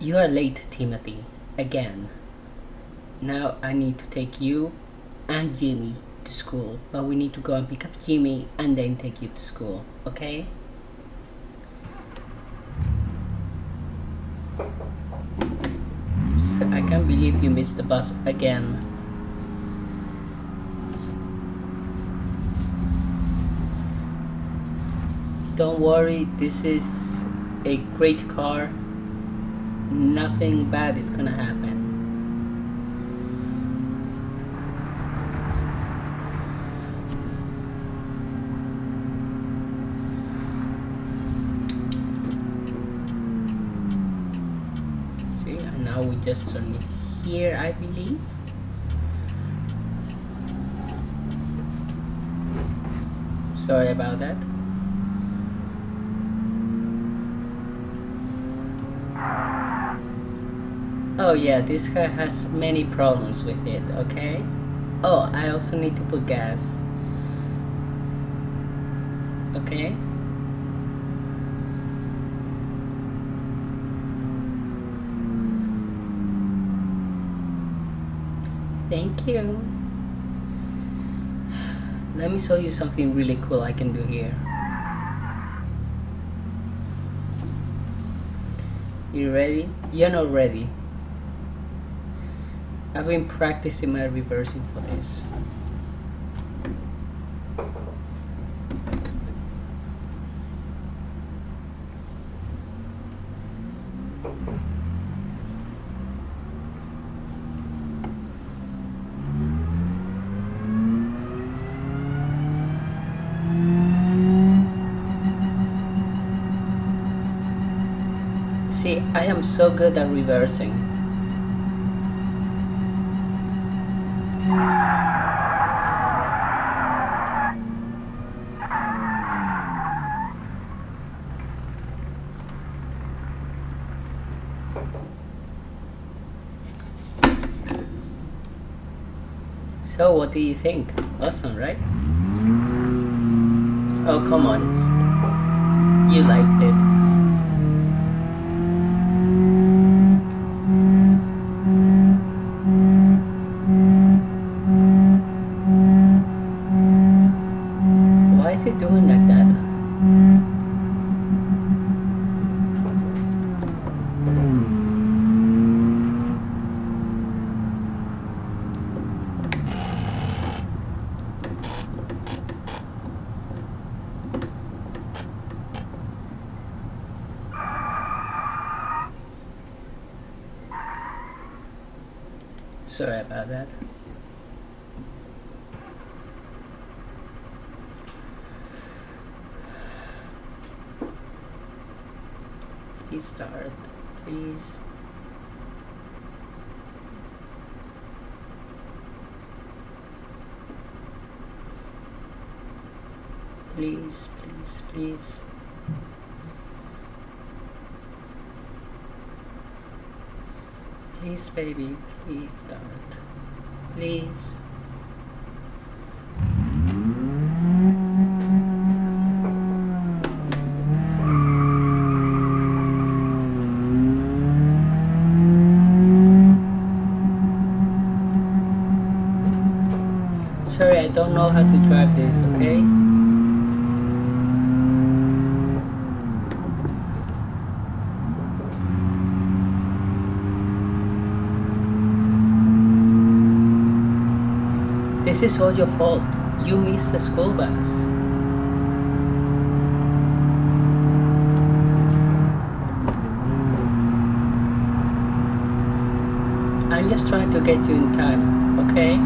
You are late, Timothy. Again. Now I need to take you and Jimmy to school. But we need to go and pick up Jimmy and then take you to school, okay? So I can't believe you missed the bus again. Don't worry, this is a great car. Nothing bad is gonna happen. See, and now we just turn it here, I believe. Sorry about that. Oh yeah, this car has many problems with it, okay? Oh, I also need to put gas. Okay? Thank you. Let me show you something really cool I can do here. You ready? You're not ready. I've been practicing my reversing for this. See, I am so good at reversing. So what do you think? Awesome, right? Oh, come on. You liked it. Why is it doing like that? Sorry about that. Please start, please. Please, please, please. Please, baby, please start. Please. Sorry, I don't know how to drive this, okay? This is all your fault. You missed the school bus. I'm just trying to get you in time, okay?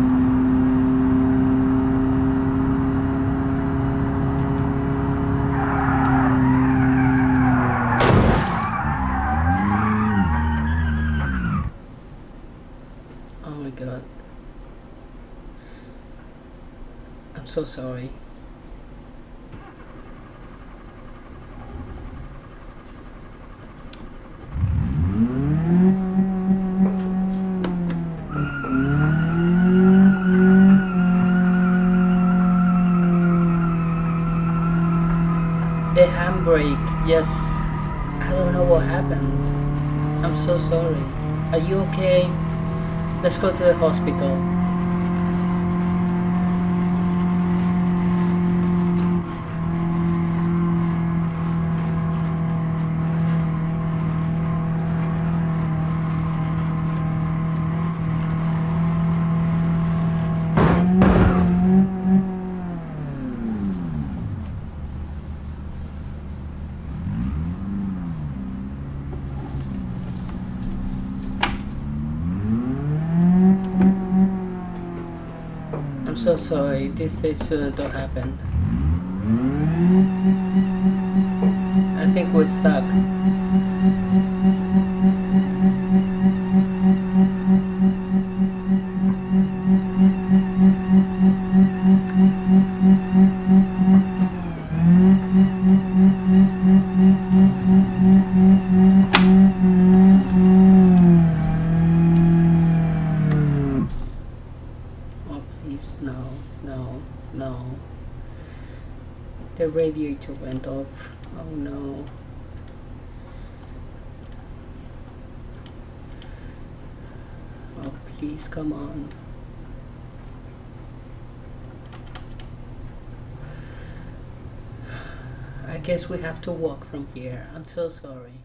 Oh my god. I'm so sorry. The handbrake, yes, I don't know what happened. I'm so sorry. Are you okay? Let's go to the hospital. I'm so sorry. This shouldn't have happened. I think we're stuck. Oh, please, no, no, no. The radiator went off. Oh no. Oh, please, come on. I guess we have to walk from here. I'm so sorry.